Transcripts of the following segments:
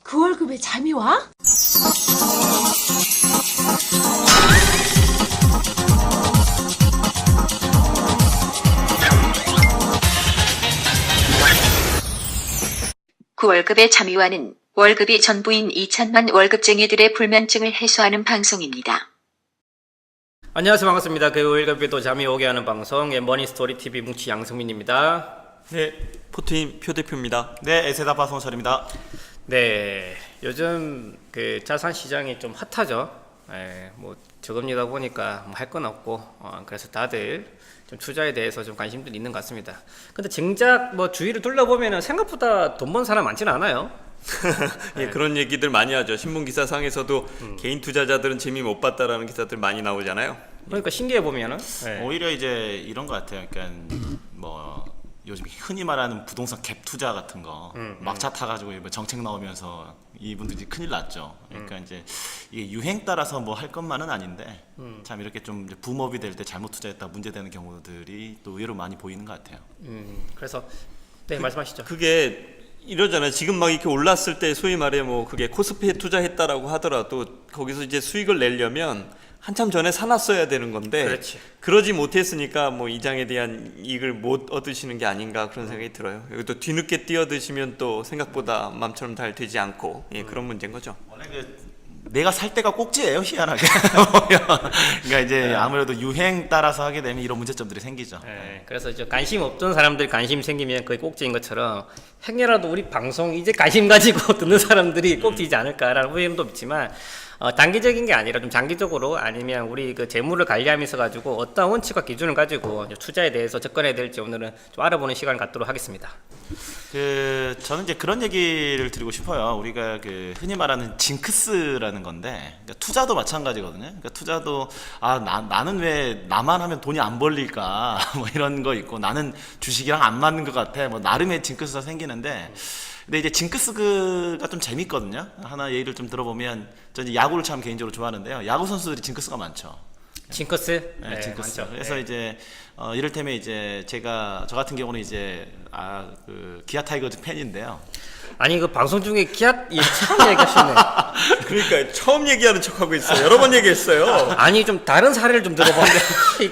그 월급에 잠이 와? 그 월급의 잠이와는 월급이 전부인 2천만 월급쟁이들의 불면증을 해소하는 방송입니다. 안녕하세요. 반갑습니다. 그 월급에도 잠이 오게 하는 방송 머니스토리 TV 뭉치 양성민입니다. 네, 포트인 표 대표입니다. 네, 에세다파 송철입니다. 네, 요즘 그 자산 시장이 좀 핫하죠. 뭐 저금리다 보니까 뭐 할 건 없고, 그래서 다들 좀 투자에 대해서 좀 관심들이 있는 것 같습니다. 근데 정작 뭐 주위를 둘러보면은 생각보다 돈 번 사람 많지는 않아요. 예, 그런 얘기들 많이 하죠. 신문 기사상에서도 개인 투자자들은 재미 못 봤다라는 기사들 많이 나오잖아요. 그러니까 신기해 보면은 오히려 이제 이런 것 같아요. 그러니까 뭐 요즘 흔히 말하는 부동산 갭 투자 같은 거 막차 타가지고 뭐 정책 나오면서 이분들이 큰일 났죠. 그러니까 이제 이게 유행 따라서 뭐 할 것만은 아닌데 참 이렇게 좀 이제 붐업이 될 때 잘못 투자했다 문제되는 경우들이 또 의외로 많이 보이는 것 같아요. 그래서 네, 말씀하시죠. 그게 이러잖아요. 지금 막 이렇게 올랐을 때 소위 말해 뭐 그게 코스피에 투자했다라고 하더라도 거기서 이제 수익을 내려면 한참 전에 사놨어야 되는 건데 그렇지. 그러지 못했으니까 뭐 이장에 대한 이익을 못 얻으시는 게 아닌가 그런 생각이 들어요. 여기 또 뒤늦게 뛰어드시면 또 생각보다 마음처럼 잘 되지 않고 그런 문제인 거죠. 원래 내가 살 때가 꼭지예요, 희한하게. 그러니까 이제 아무래도 유행 따라서 하게 되면 이런 문제점들이 생기죠. 그래서 이제 관심 없던 사람들 관심 생기면 거의 꼭지인 것처럼 행여라도 우리 방송 이제 관심 가지고 듣는 사람들이 꼭지이지 않을까라는 의견도 있지만 단기적인 게 아니라 좀 장기적으로 아니면 우리 그 재물을 관리하면서 가지고 어떤 원칙과 기준을 가지고 투자에 대해서 접근해야 될지 오늘은 좀 알아보는 시간을 갖도록 하겠습니다. 저는 이제 그런 얘기를 드리고 싶어요. 우리가 흔히 말하는 징크스라는 건데, 그러니까 투자도 마찬가지거든요. 그러니까 투자도 나는 왜 나만 하면 돈이 안 벌릴까 뭐 이런 거 있고, 나는 주식이랑 안 맞는 것 같아. 뭐 나름의 징크스가 생기는데, 근데 이제 징크스가 좀 재밌거든요. 하나 예를 좀 들어보면, 저 이제 야구를 참 개인적으로 좋아하는데요. 야구 선수들이 징크스가 많죠. 징크스? 네, 징크스. 많죠. 그래서 이제 이를테면 이제 저 같은 경우는 이제 기아 타이거즈 팬인데요. 아니 그 방송 중에 기아 처음 얘기하시네. 그러니까 처음 얘기하는 척하고 있어요. 여러 번 얘기했어요. 아니 좀 다른 사례를 좀 들어봤는데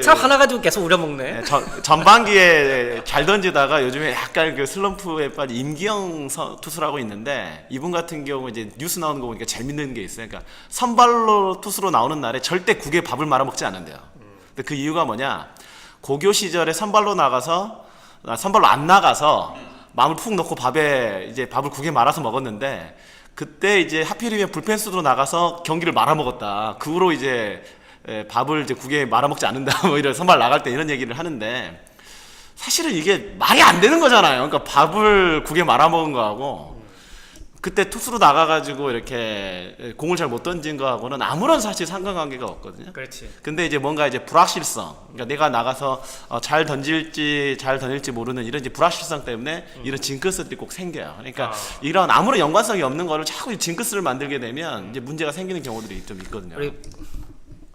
참 하나 가지고 계속 우려먹네. 네, 전반기에 잘 던지다가 요즘에 약간 슬럼프에 빠진 임기영 투수라고 있는데, 이분 같은 경우 이제 뉴스 나오는 거 보니까 재밌는 게 있어요. 그러니까 선발로 투수로 나오는 날에 절대 국에 밥을 말아먹지 않는데요. 근데 그 이유가 뭐냐? 고교 시절에 선발로 안 나가서 마음을 푹 넣고 밥을 국에 말아서 먹었는데, 그때 이제 하필이면 불펜 수로 나가서 경기를 말아먹었다. 그 후로 이제 밥을 이제 국에 말아먹지 않는다. 뭐 이런 선발 나갈 때 이런 얘기를 하는데, 사실은 이게 말이 안 되는 거잖아요. 그러니까 밥을 국에 말아먹은 거하고 그때 투수로 나가가지고 이렇게 공을 잘 못 던진 거하고는 아무런 사실 상관관계가 없거든요. 그렇지. 근데 이제 뭔가 이제 불확실성, 그러니까 내가 나가서 잘 던질지 모르는 이런 이제 불확실성 때문에 이런 징크스들이 꼭 생겨요. 그러니까 이런 아무런 연관성이 없는 거를 자꾸 징크스를 만들게 되면 이제 문제가 생기는 경우들이 좀 있거든요. 우리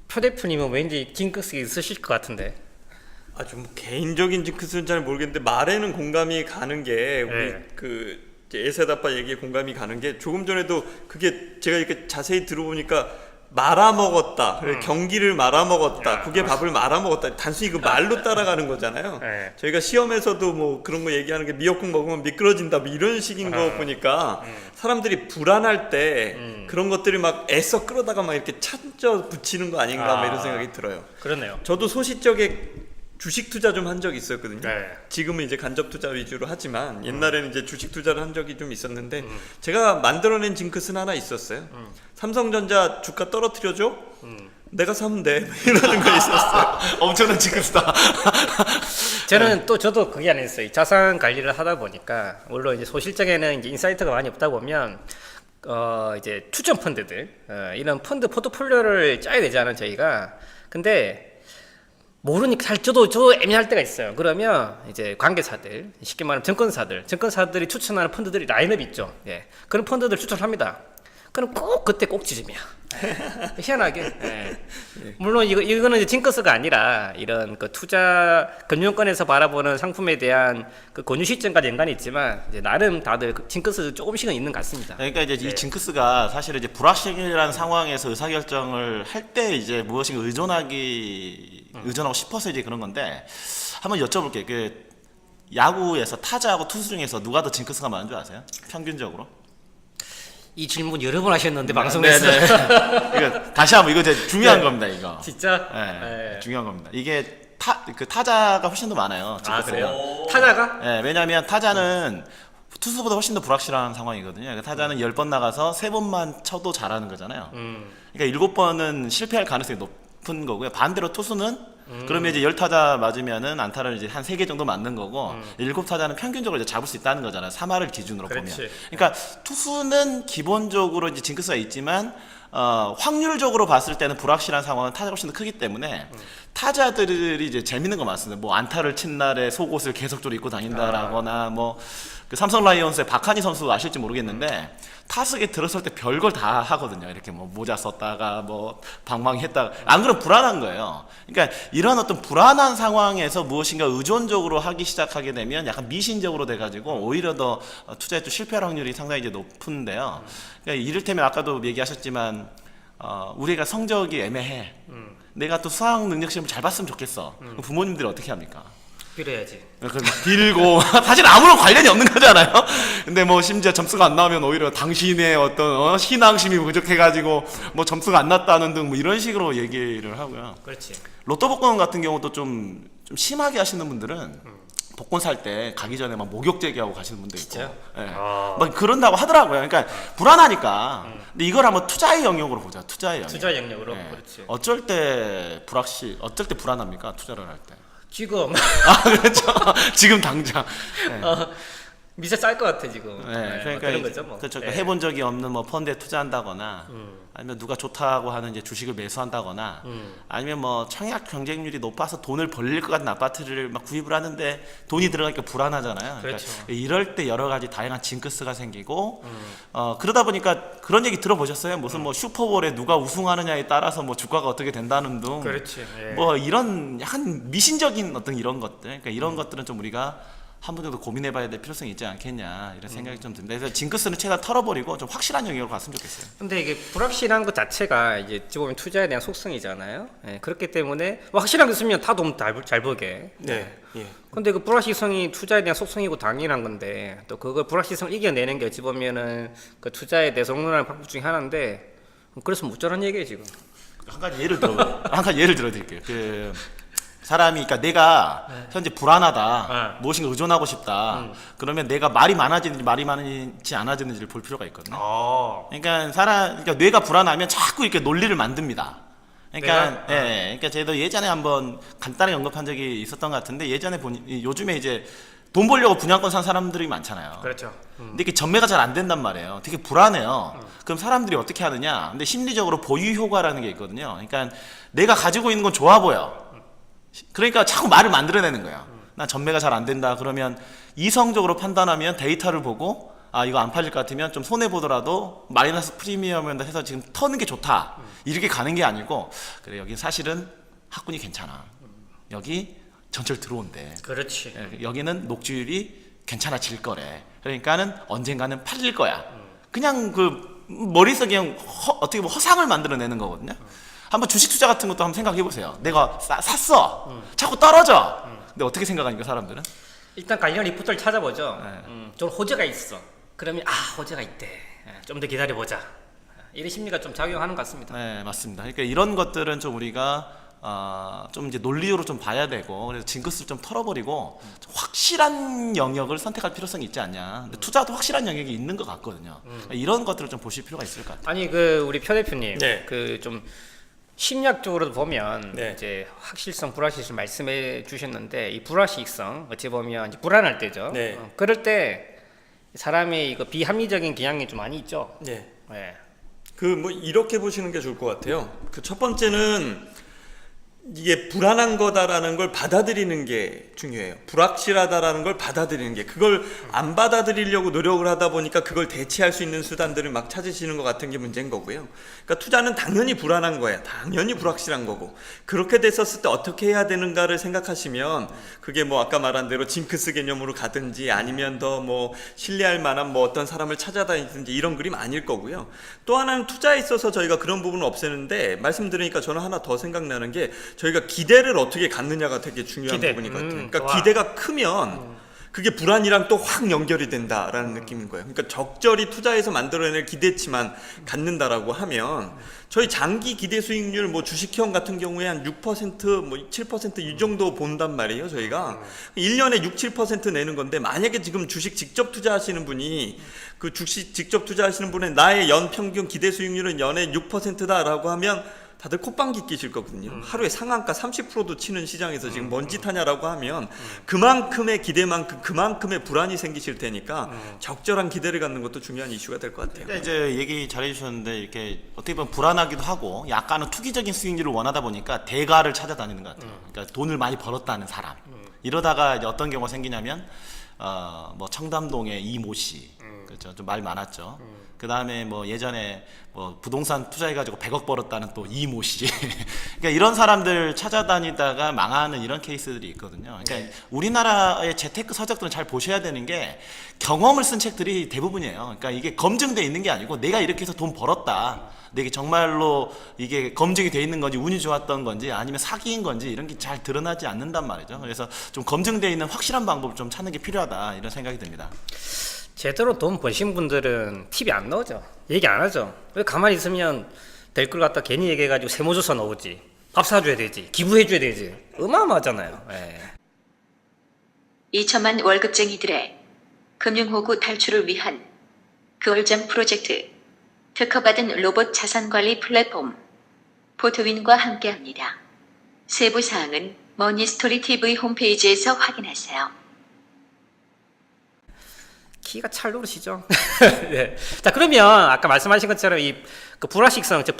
표 대표님은 왠지 징크스 있으실 것 같은데. 좀 개인적인 징크스는 잘 모르겠는데 말에는 공감이 가는 게 우리 에세다파 얘기에 공감이 가는 게, 조금 전에도 그게 제가 이렇게 자세히 들어보니까 말아먹었다, 경기를 말아먹었다, 국에 밥을 말아먹었다, 단순히 그 말로 따라가는 거잖아요. 저희가 시험에서도 뭐 그런 거 얘기하는 게 미역국 먹으면 미끄러진다 뭐 이런 식인 거 보니까 사람들이 불안할 때 그런 것들이 막 애써 끌어다가 막 이렇게 찾아 붙이는 거 아닌가 뭐 이런 생각이 들어요. 그렇네요. 저도 소시적에 주식 투자 좀 한 적이 있었거든요. 네. 지금은 이제 간접 투자 위주로 하지만 옛날에는 이제 주식 투자를 한 적이 좀 있었는데 제가 만들어낸 징크스는 하나 있었어요. 삼성전자 주가 떨어뜨려줘? 내가 사면 돼. 이러는 거 있었어요. 엄청난 징크스다. 저는 저도 그게 아니었어요. 자산 관리를 하다 보니까 물론 이제 소실적에는 이제 인사이트가 많이 없다 보면 이제 추천 펀드들 이런 펀드 포트폴리오를 짜야 되잖아요, 저희가. 근데 모르니까 저도 애매할 때가 있어요. 그러면 이제 관계사들, 쉽게 말하면 증권사들이 추천하는 펀드들이 라인업이 있죠. 그런 펀드들 추천합니다. 그럼 꼭 그때 꼭지점이야. 희한하게. 예. 물론 이거는 이제 징크스가 아니라 이런 그 투자 금융권에서 바라보는 상품에 대한 그 권유 시점까지 연관이 있지만 이제 나름 다들 그 징크스 조금씩은 있는 것 같습니다. 그러니까 이제 이 징크스가 사실은 이제 불확실한 상황에서 의사결정을 할 때 이제 무엇인가 의존하고 싶어서 이제 그런 건데 한번 여쭤볼게요. 그 야구에서 타자하고 투수 중에서 누가 더 징크스가 많은 줄 아세요? 평균적으로? 이 질문 여러 번 하셨는데 방송에서 이거 다시 한번 이거 이제 중요한 네. 겁니다. 이거. 진짜? 네, 예. 중요한 겁니다. 이게 타자가 훨씬 더 많아요. 아 징크스가. 그래요? 타자가? 네, 왜냐하면 타자는 투수보다 훨씬 더 불확실한 상황이거든요. 타자는 10번 나가서 3번만 쳐도 잘하는 거잖아요. 그러니까 7번은 실패할 가능성이 높은 거고요. 반대로 투수는 그러면 이제 10타자 맞으면은 안타를 이제 한 3개 정도 맞는 거고 7타자는 평균적으로 이제 잡을 수 있다는 거잖아요. 3할을 기준으로 그렇지. 보면. 그러니까 투수는 기본적으로 이제 징크스가 있지만 확률적으로 봤을 때는 불확실한 상황은 타자가 훨씬 더 크기 때문에 타자들이 이제 재밌는 거 맞습니다. 뭐 안타를 친 날에 속옷을 계속적으로 입고 다닌다라거나 뭐 그 삼성 라이온스의 박한희 선수 아실지 모르겠는데 타석에 들어설 때 별걸 다 하거든요. 이렇게 뭐 모자 썼다가 뭐 방망이했다가 안 그러면 불안한 거예요. 그러니까 이런 어떤 불안한 상황에서 무엇인가 의존적으로 하기 시작하게 되면 약간 미신적으로 돼가지고 오히려 더 투자에 또 실패할 확률이 상당히 이제 높은데요. 그러니까 이를테면 아까도 얘기하셨지만 우리가 성적이 애매해. 내가 또 수학 능력 시험을 잘 봤으면 좋겠어. 그럼 부모님들이 어떻게 합니까? 빌어야지. 그럼 빌고 사실 아무런 관련이 없는 거잖아요. 근데 뭐 심지어 점수가 안 나오면 오히려 당신의 어떤 신앙심이 부족해가지고 뭐 점수가 안 났다는 등 뭐 이런 식으로 얘기를 하고요. 그렇지. 로또 복권 같은 경우도 좀 심하게 하시는 분들은 복권 살 때 가기 전에 막 목욕 제기하고 가시는 분도 있고, 진짜요? 예. 아. 막 그런다고 하더라고요. 그러니까 불안하니까. 근데 이걸 한번 투자의 영역으로 보자. 투자의 영역. 투자 영역으로. 예. 그렇지. 어쩔 때 어쩔 때 불안합니까? 투자를 할 때. 지금 아 그렇죠. 지금 당장. 네. 미세 쌀 것 같아 지금. 네, 네, 그러니까 뭐 그런 거죠 뭐. 그렇죠. 네. 해본 적이 없는 뭐 펀드에 투자한다거나 아니면 누가 좋다고 하는 이제 주식을 매수한다거나 아니면 뭐 청약 경쟁률이 높아서 돈을 벌릴 것 같은 아파트를 막 구입을 하는데 돈이 들어가니까 불안하잖아요. 그러니까 그렇죠. 이럴 때 여러 가지 다양한 징크스가 생기고 그러다 보니까 그런 얘기 들어보셨어요? 무슨 뭐 슈퍼볼에 누가 우승하느냐에 따라서 뭐 주가가 어떻게 된다는 등 그렇지. 예. 뭐 이런 약간 미신적인 어떤 이런 것들, 그러니까 이런 것들은 좀 우리가 한 번 정도 고민해봐야 될 필요성이 있지 않겠냐 이런 생각이 좀 듭니다. 그래서 징크스는 최대한 털어버리고 좀 확실한 영역으로 갔으면 좋겠어요. 근데 이게 불확실한 것 자체가 이제 어찌 보면 투자에 대한 속성이잖아요. 예, 그렇기 때문에 뭐 확실한 게 있으면 다 돈 잘 벌게. 네. 예. 근데 그 불확실성이 투자에 대한 속성이고 당연한 건데 또 그걸 불확실성을 이겨내는 게 어찌 보면은 그 투자에 대성론하는 방법 중에 하나인데 그래서 못 저런 얘기예요 지금. 한 가지 예를 들어드릴게요. 그 사람이, 그러니까 내가 현재 불안하다, 무엇인가 의존하고 싶다. 그러면 내가 말이 많아지는지 않아지는지를 볼 필요가 있거든요. 그러니까 그러니까 뇌가 불안하면 자꾸 이렇게 논리를 만듭니다. 그러니까, 그러니까 저희도 예전에 한번 간단하게 언급한 적이 있었던 것 같은데 예전에 요즘에 이제 돈 벌려고 분양권 산 사람들이 많잖아요. 그렇죠. 근데 이게 전매가 잘 안 된단 말이에요. 되게 불안해요. 그럼 사람들이 어떻게 하느냐? 근데 심리적으로 보유 효과라는 게 있거든요. 그러니까 내가 가지고 있는 건 좋아 보여. 그러니까 자꾸 말을 만들어내는 거예요. 나 전매가 잘 안 된다. 그러면 이성적으로 판단하면 데이터를 보고 아 이거 안 팔릴 것 같으면 좀 손해 보더라도 마이너스 프리미엄을 해서 지금 터는 게 좋다. 이렇게 가는 게 아니고 그래 여기 사실은 학군이 괜찮아. 여기 전철 들어온대. 그렇지. 여기는 녹지율이 괜찮아질 거래. 그러니까는 언젠가는 팔릴 거야. 그냥 그 머릿속에 그냥 어떻게 보면 허상을 만들어내는 거거든요. 한번 주식 투자 같은 것도 한번 생각해 보세요. 내가 샀어. 자꾸 떨어져. 근데 어떻게 생각하니까 사람들은? 일단 관련 리포트를 찾아보죠. 좀 호재가 있어. 그러면 호재가 있대. 좀 더 기다려보자. 이런 심리가 좀 작용하는 것 같습니다. 네, 맞습니다. 그러니까 이런 것들은 좀 우리가 좀 이제 논리적으로 좀 봐야 되고 그래서 징크스를 좀 털어버리고 좀 확실한 영역을 선택할 필요성이 있지 않냐. 근데 투자도 확실한 영역이 있는 것 같거든요. 그러니까 이런 것들을 좀 보실 필요가 있을 것 같아요. 아니 그 우리 표 대표님, 네. 그 좀 심리학적으로 보면 네. 이제 확실성, 불확실성 말씀해 주셨는데 이 불확실성 어찌 보면 이제 불안할 때죠. 네. 그럴 때 사람의 이거 비합리적인 경향이 좀 많이 있죠. 네. 네. 그 뭐 이렇게 보시는 게 좋을 것 같아요. 그 첫 번째는 이게 불안한 거다라는 걸 받아들이는 게 중요해요. 불확실하다라는 걸 받아들이는 게, 그걸 안 받아들이려고 노력을 하다 보니까 그걸 대체할 수 있는 수단들을 막 찾으시는 것 같은 게 문제인 거고요. 그러니까 투자는 당연히 불안한 거야. 당연히 불확실한 거고, 그렇게 됐었을 때 어떻게 해야 되는가를 생각하시면 그게 뭐 아까 말한 대로 징크스 개념으로 가든지 아니면 더 뭐 신뢰할 만한 뭐 어떤 사람을 찾아다니든지 이런 그림 아닐 거고요. 또 하나는 투자에 있어서 저희가 그런 부분을 없애는데, 말씀드리니까 저는 하나 더 생각나는 게, 저희가 기대를 어떻게 갖느냐가 되게 중요한 기대. 부분인 것 같아요. 그러니까 좋아. 기대가 크면 그게 불안이랑 또 확 연결이 된다라는 느낌인 거예요. 그러니까 적절히 투자해서 만들어낼 기대치만 갖는다라고 하면, 저희 장기 기대 수익률 뭐 주식형 같은 경우에 한 6%, 뭐 7% 이 정도 본단 말이에요. 저희가 1년에 6, 7% 내는 건데, 만약에 지금 주식 직접 투자하시는 분이, 그 주식 직접 투자하시는 분의 나의 연 평균 기대 수익률은 연에 6%다라고 하면 다들 콧방귀 끼실 거거든요. 하루에 상한가 30%도 치는 시장에서 지금 뭔 짓 하냐라고 하면 그만큼의 기대만큼 그만큼의 불안이 생기실 테니까 적절한 기대를 갖는 것도 중요한 이슈가 될 것 같아요. 그러니까 이제 얘기 잘해 주셨는데, 이렇게 어떻게 보면 불안하기도 하고 약간은 투기적인 수익률을 원하다 보니까 대가를 찾아다니는 것 같아요. 그러니까 돈을 많이 벌었다는 사람. 이러다가 이제 어떤 경우가 생기냐면, 뭐 청담동의 이모 씨, 그렇죠, 좀 말 많았죠. 그 다음에 뭐 예전에 뭐 부동산 투자해가지고 100억 벌었다는 또 이모 씨. 그러니까 이런 사람들 찾아다니다가 망하는 이런 케이스들이 있거든요. 그러니까 우리나라의 재테크 서적들은 잘 보셔야 되는 게, 경험을 쓴 책들이 대부분이에요. 그러니까 이게 검증돼 있는 게 아니고, 내가 이렇게 해서 돈 벌었다, 내게 정말로 이게 검증이 돼 있는 건지 운이 좋았던 건지 아니면 사기인 건지 이런 게 잘 드러나지 않는단 말이죠. 그래서 좀 검증돼 있는 확실한 방법을 좀 찾는 게 필요하다, 이런 생각이 듭니다. 제대로 돈 버신 분들은 팁이 안 나오죠. 얘기 안 하죠. 왜 가만히 있으면 될 걸 갖다 괜히 얘기해가지고 세무조사 나오지, 밥 사줘야 되지, 기부해줘야 되지. 어마어마하잖아요. 예. 2천만 월급쟁이들의 금융호구 탈출을 위한 그월장 프로젝트, 특허받은 로봇 자산관리 플랫폼 포트윈과 함께합니다. 세부 사항은 머니스토리 TV 홈페이지에서 확인하세요. 키가 찰 노릇이죠. 네. 자, 그러면 아까 말씀하신 것처럼 그 불확실성, 즉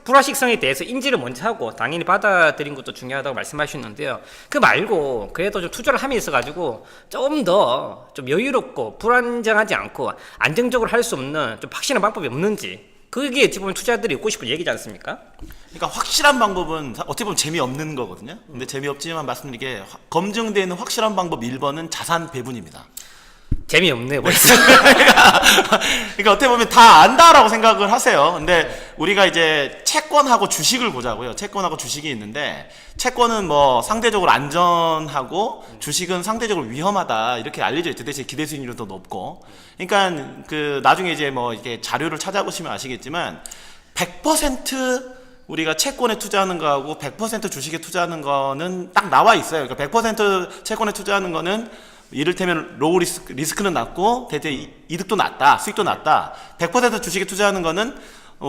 불확실성에 대해서 인지를 먼저 하고 당연히 받아들인 것도 중요하다고 말씀하셨는데요. 그 말고 그래도 좀 투자를 하면서 가지고 좀 더 좀 여유롭고 불안정하지 않고 안정적으로 할 수 없는 좀 확실한 방법이 없는지, 그게 어찌 보면 투자자들이 듣고 싶은 얘기지 않습니까? 그러니까 확실한 방법은 어떻게 보면 재미없는 거거든요. 근데 재미없지만 말씀드리게, 검증되어 있는 확실한 방법 1번은 자산 배분입니다. 재미없네요, 벌써. 그러니까 어떻게 보면 다 안다라고 생각을 하세요. 근데 우리가 이제 채권하고 주식을 보자고요. 채권하고 주식이 있는데, 채권은 뭐 상대적으로 안전하고 주식은 상대적으로 위험하다, 이렇게 알려져 있죠. 대신 기대 수익률이 더 높고. 그러니까 그 나중에 이제 뭐 이렇게 자료를 찾아보시면 아시겠지만, 100% 우리가 채권에 투자하는 거하고 100% 주식에 투자하는 거는 딱 나와 있어요. 그러니까 100% 채권에 투자하는 거는 이를테면 로우 리스크는 낮고 대체 이득도 낮다, 수익도 낮다. 100% 주식에 투자하는 거는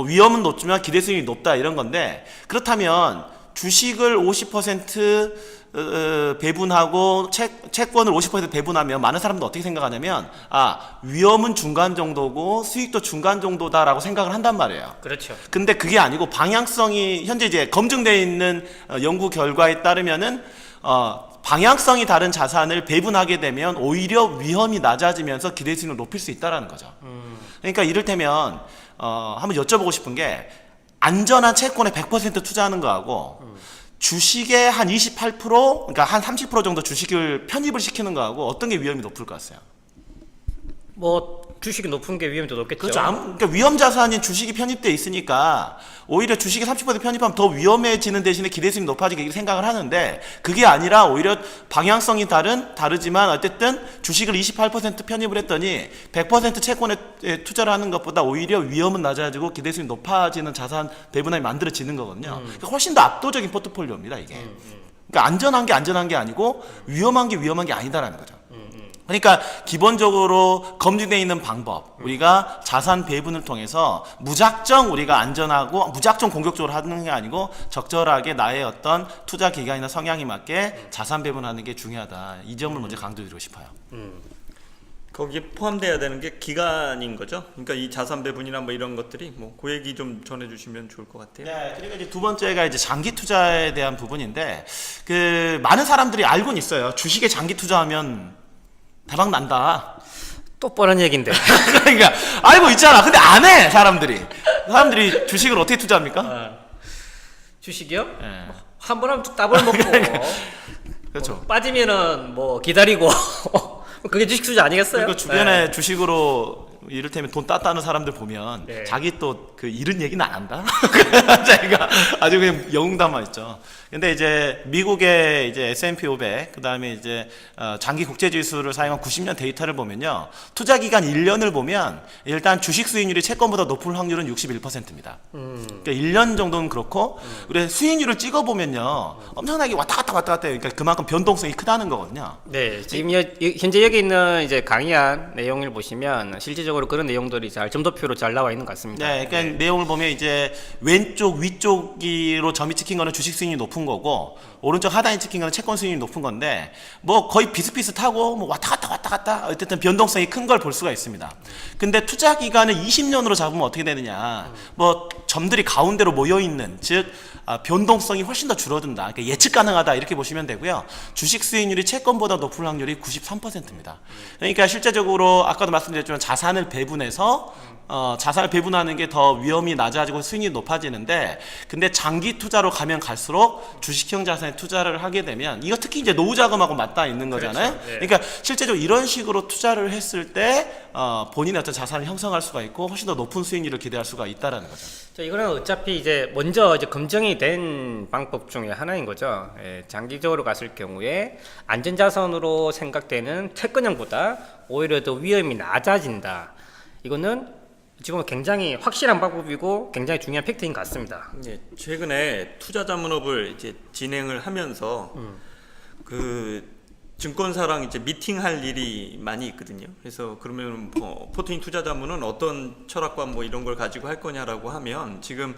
위험은 높지만 기대 수익이 높다, 이런 건데, 그렇다면 주식을 50% 배분하고 채권을 50% 배분하면 많은 사람들 어떻게 생각하냐면, 위험은 중간 정도고 수익도 중간 정도다라고 생각을 한단 말이에요. 그렇죠. 근데 그게 아니고, 방향성이 현재 이제 검증되어 있는 연구 결과에 따르면은 방향성이 다른 자산을 배분하게 되면 오히려 위험이 낮아지면서 기대 수익을 높일 수 있다라는 거죠. 그러니까 이를테면 한번 여쭤보고 싶은 게, 안전한 채권에 100% 투자하는 거하고 주식에 한 28%, 그러니까 한 30% 정도 주식을 편입을 시키는 거하고 어떤 게 위험이 높을 것 같아요? 뭐 주식이 높은 게 위험이 더 높겠죠. 그렇죠. 그러니까 위험 자산인 주식이 편입돼 있으니까 오히려 주식이 30% 편입하면 더 위험해지는 대신에 기대 수익이 높아지게 생각을 하는데, 그게 아니라 오히려 방향성이 다르지만 어쨌든 주식을 28% 편입을 했더니 100% 채권에 투자를 하는 것보다 오히려 위험은 낮아지고 기대 수익이 높아지는 자산 배분함이 만들어지는 거거든요. 그러니까 훨씬 더 압도적인 포트폴리오입니다, 이게. 그러니까 안전한 게 아니고 위험한 게 아니다라는 거죠. 그러니까 기본적으로 검증되어 있는 방법, 우리가 자산 배분을 통해서 무작정 우리가 안전하고 무작정 공격적으로 하는 게 아니고 적절하게 나의 어떤 투자 기간이나 성향에 맞게 자산 배분하는 게 중요하다. 이 점을 먼저 강조드리고 싶어요. 거기에 포함돼야 되는 게 기간인 거죠. 그러니까 이 자산 배분이나 뭐 이런 것들이 뭐 그 얘기 좀 전해주시면 좋을 것 같아요. 네, 그리고 이제 두 번째가 이제 장기 투자에 대한 부분인데 그 많은 사람들이 알고는 있어요. 주식에 장기 투자하면 대박 난다. 또 뻔한 얘기인데. 그러니까 알고 있잖아. 근데 안 해 사람들이 주식을 어떻게 투자합니까? 주식이요? 네. 한 번 하면 따블 먹고 그렇죠. 빠지면은 뭐 기다리고 그게 주식 투자 아니겠어요? 그리고 주변에 네. 주식으로 이를테면 돈 땄다는 사람들 보면 네. 자기 또 그 잃은 얘기는 안 한다. 자기가 아주 그냥 영웅담만 있죠. 근데 이제 미국의 이제 S&P 500 그다음에 이제 장기 국제 지수를 사용한 90년 데이터를 보면요. 투자 기간 1년을 보면 일단 주식 수익률이 채권보다 높을 확률은 61%입니다. 그러니까 1년 정도는 그렇고 그래 수익률을 찍어 보면요. 엄청나게 왔다 갔다 해요. 그러니까 그만큼 변동성이 크다는 거거든요. 네, 지금 현재 여기 있는 이제 강의한 내용을 보시면 실질적으로 그런 내용들이 잘 점도표로 잘 나와 있는 것 같습니다. 네, 그러니까 내용을 보면 이제 왼쪽 위쪽으로 점이 찍힌 거는 주식 수익률이 높은 거고 오른쪽 하단에 찍힌 거는 채권 수익률이 높은 건데 뭐 거의 비슷비슷하고 뭐 왔다 갔다 어쨌든 변동성이 큰 걸 볼 수가 있습니다. 근데 투자 기간을 20년으로 잡으면 어떻게 되느냐? 뭐 점들이 가운데로 모여 있는 즉 변동성이 훨씬 더 줄어든다. 그러니까 예측 가능하다 이렇게 보시면 되고요. 주식 수익률이 채권보다 높을 확률이 93%입니다. 그러니까 실제적으로 아까도 말씀드렸지만 자산을 배분해서 자산을 배분하는 게 더 위험이 낮아지고 수익률이 높아지는데 근데 장기 투자로 가면 갈수록 주식형 자산에 투자를 하게 되면 이거 특히 이제 노후 자금하고 맞닿아 있는 거잖아요. 그렇죠. 네. 그러니까 실제적으로 이런 식으로 투자를 했을 때 본인의 어떤 자산을 형성할 수가 있고 훨씬 더 높은 수익률을 기대할 수가 있다라는 거죠. 자, 이거는 어차피 이제 먼저 이제 검증이 된 방법 중에 하나인 거죠. 예, 장기적으로 갔을 경우에 안전자산으로 생각되는 채권형보다 오히려 더 위험이 낮아진다. 이거는 지금 굉장히 확실한 방법이고 굉장히 중요한 팩트인 것 같습니다. 예, 최근에 투자 자문업을 이제 진행을 하면서 그 증권사랑 이제 미팅할 일이 많이 있거든요. 그래서 그러면 뭐 포트인 투자 자문은 어떤 철학과 뭐 이런 걸 가지고 할 거냐라고 하면 지금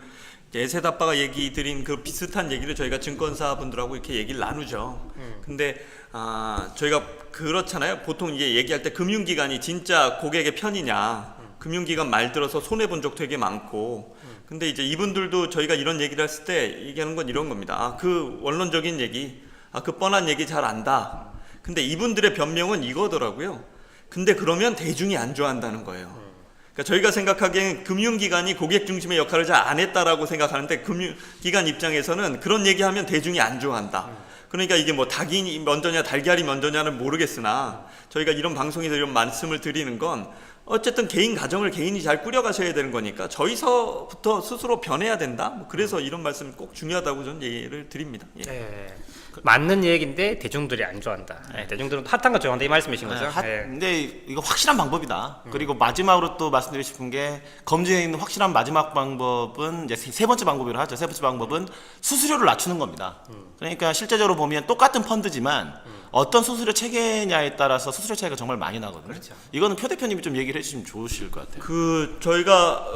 에셋 아빠가 얘기 드린 그 비슷한 얘기를 저희가 증권사 분들하고 이렇게 얘기를 나누죠. 근데 저희가 그렇잖아요. 보통 이게 얘기할 때 금융기관이 진짜 고객의 편이냐. 금융기관 말 들어서 손해본 적 되게 많고 근데 이제 이분들도 저희가 이런 얘기를 했을 때 얘기하는 건 이런 겁니다. 그 원론적인 얘기 그 뻔한 얘기 잘 안다. 근데 이분들의 변명은 이거더라고요. 근데 그러면 대중이 안 좋아한다는 거예요. 그러니까 저희가 생각하기엔 금융기관이 고객 중심의 역할을 잘 안 했다라고 생각하는데 금융기관 입장에서는 그런 얘기하면 대중이 안 좋아한다. 그러니까 이게 뭐 닭이 먼저냐 달걀이 먼저냐는 모르겠으나 저희가 이런 방송에서 이런 말씀을 드리는 건 어쨌든 개인 가정을 개인이 잘 꾸려가셔야 되는 거니까 저희서부터 스스로 변해야 된다. 뭐 그래서 이런 말씀 꼭 중요하다고 저는 얘기를 드립니다. 예. 네. 맞는 얘기인데 대중들이 안 좋아한다. 네, 대중들은 핫한 거 좋아한다 이 말씀이신 거죠? 네. 근데 이거 확실한 방법이다. 그리고 마지막으로 또 말씀드리고 싶은 게 검증에 있는 확실한 마지막 방법은 이제 세 번째 방법이라고 하죠. 세 번째 방법은 수수료를 낮추는 겁니다. 그러니까 실제적으로 보면 똑같은 펀드지만 어떤 수수료 체계냐에 따라서 수수료 차이가 정말 많이 나거든요. 그렇죠. 이거는 표 대표님이 좀 얘기를 해주시면 좋으실 것 같아요. 그 저희가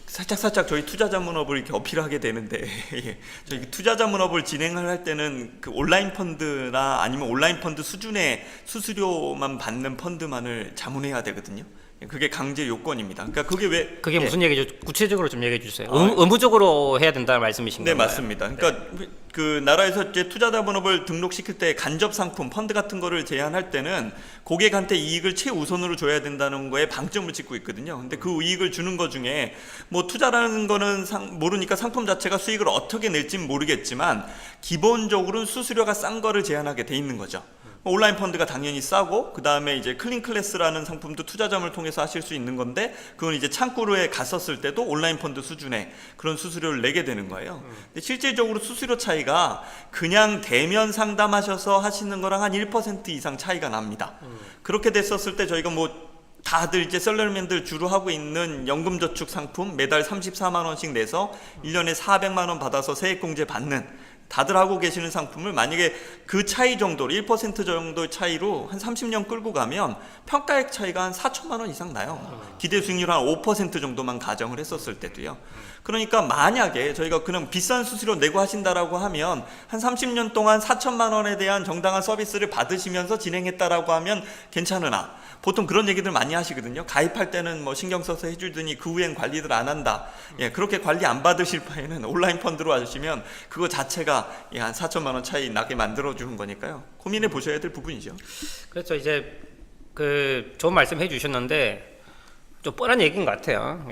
살짝 저희 투자 자문업을 이렇게 어필하게 되는데 예. 저희 투자 자문업을 진행을 할 때는 그 온라인 펀드나 아니면 온라인 펀드 수준의 수수료만 받는 펀드만을 자문해야 되거든요. 그게 강제 요건입니다. 그러니까 그게 왜 그게 무슨 얘기죠? 구체적으로 좀 얘기해 주세요. 의무적으로 해야 된다는 말씀이신 네, 건가요? 맞습니다. 그러니까 그 나라에서 이제 투자자본업을 등록시킬 때 간접 상품, 펀드 같은 거를 제한할 때는 고객한테 이익을 최우선으로 줘야 된다는 거에 방점을 찍고 있거든요. 근데 그 이익을 주는 것 중에 뭐 투자라는 거는 모르니까 상품 자체가 수익을 어떻게 낼지는 모르겠지만 기본적으로는 수수료가 싼 거를 제한하게 돼 있는 거죠. 온라인 펀드가 당연히 싸고 그 다음에 이제 클린 클래스라는 상품도 투자자문을 통해서 하실 수 있는 건데 그건 이제 창구로에 갔었을 때도 온라인 펀드 수준의 그런 수수료를 내게 되는 거예요. 근데 실질적으로 수수료 차이가 그냥 대면 상담하셔서 하시는 거랑 한 1% 이상 차이가 납니다. 그렇게 됐었을 때 저희가 뭐 다들 이제 셀러리맨들 주로 하고 있는 연금저축 상품 매달 34만 원씩 내서 1년에 400만 원 받아서 세액공제 받는 다들 하고 계시는 상품을 만약에 그 차이 정도로 1% 정도 차이로 한 30년 끌고 가면 평가액 차이가 한 4천만 원 이상 나요. 기대 수익률 한 5% 정도만 가정을 했었을 때도요. 그러니까 만약에 저희가 그냥 비싼 수수료 내고 하신다라고 하면 한 30년 동안 4천만 원에 대한 정당한 서비스를 받으시면서 진행했다라고 하면 괜찮으나 보통 그런 얘기들 많이 하시거든요. 가입할 때는 뭐 신경 써서 해주더니 그 후엔 관리들 안 한다. 예, 그렇게 관리 안 받으실 바에는 온라인 펀드로 하시면 그거 자체가 한 4천만 원 차이 나게 만들어주는 거니까요. 고민해 보셔야 될 부분이죠. 그렇죠. 이제 그 좋은 말씀 해주셨는데 좀 뻔한 얘기인 것 같아요.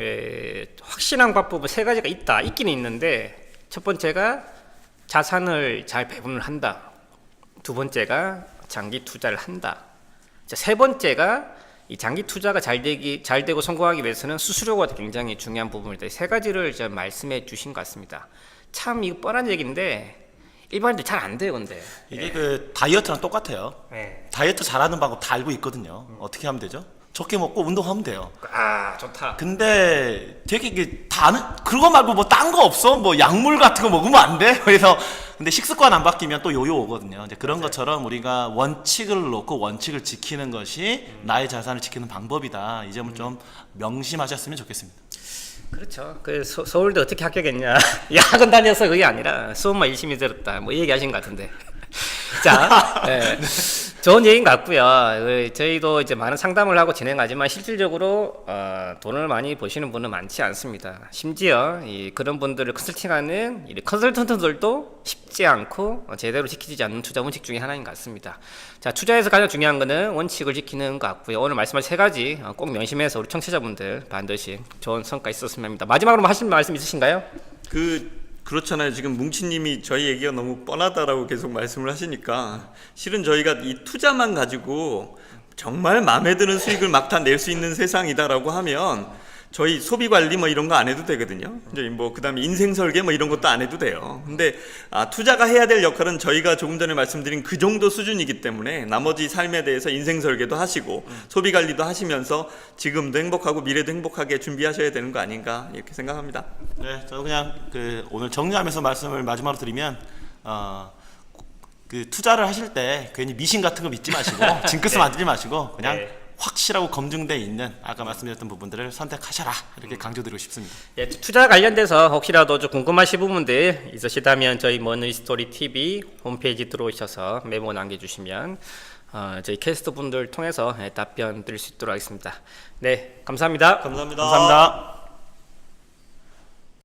확실한 방법은 세 가지가 있기는 있는데 첫 번째가 자산을 잘 배분을 한다. 두 번째가 장기 투자를 한다. 세 번째가 이 장기 투자가 잘 되고 성공하기 위해서는 수수료가 굉장히 중요한 부분입니다. 세 가지를 이제 말씀해 주신 것 같습니다. 참 이거 뻔한 얘기인데 일반인들 잘 안 돼요, 근데. 이게 그 다이어트랑 똑같아요. 네. 다이어트 잘하는 방법 다 알고 있거든요. 어떻게 하면 되죠? 적게 먹고 운동하면 돼요. 아, 좋다. 근데 되게 이게 다는 그거 말고 뭐 딴 거 없어? 뭐 약물 같은 거 먹으면 안 돼? 그래서 근데 식습관 안 바뀌면 또 요요 오거든요. 이제 그런 것처럼 우리가 원칙을 놓고 원칙을 지키는 것이 나의 자산을 지키는 방법이다. 이 점을 좀 명심하셨으면 좋겠습니다. 그렇죠. 그 서울대 어떻게 합격했냐? 야학원 다녀서 그게 아니라 수업만 열심히 들었다. 뭐 이 얘기 하신 것 같은데. 자, 네. 좋은 얘기인 것 같고요. 저희도 이제 많은 상담을 하고 진행하지만 실질적으로 돈을 많이 버시는 분은 많지 않습니다. 심지어 그런 분들을 컨설팅하는 컨설턴트들도 쉽지 않고 제대로 지키지 않는 투자 원칙 중에 하나인 것 같습니다. 자, 투자에서 가장 중요한 거는 원칙을 지키는 것 같고요. 오늘 말씀하신 세 가지 꼭 명심해서 우리 청취자분들 반드시 좋은 성과 있었으면 합니다. 마지막으로 하실 말씀 있으신가요? 그렇잖아요. 지금 뭉치님이 저희 얘기가 너무 뻔하다라고 계속 말씀을 하시니까 실은 저희가 이 투자만 가지고 정말 마음에 드는 수익을 막 다 낼 수 있는 세상이다라고 하면 저희 소비 관리 뭐 이런 거 안 해도 되거든요. 이제 뭐 그다음에 인생 설계 뭐 이런 것도 안 해도 돼요. 근데 투자가 해야 될 역할은 저희가 조금 전에 말씀드린 그 정도 수준이기 때문에 나머지 삶에 대해서 인생 설계도 하시고 소비 관리도 하시면서 지금도 행복하고 미래도 행복하게 준비하셔야 되는 거 아닌가 이렇게 생각합니다. 네, 저도 그냥 오늘 정리하면서 말씀을 마지막으로 드리면 그 투자를 하실 때 괜히 미신 같은 거 믿지 마시고 징크스 만들지 마시고 그냥 확실하고 검증돼 있는 아까 말씀드렸던 부분들을 선택하셔라 이렇게 강조드리고 싶습니다. 예, 투자 관련돼서 혹시라도 좀 궁금하신 부분들 있으시다면 저희 머니스토리 TV 홈페이지 들어오셔서 메모 남겨주시면 저희 캐스트 분들 통해서 답변 드릴 수 있도록 하겠습니다. 네, 감사합니다. 감사합니다. 감사합니다.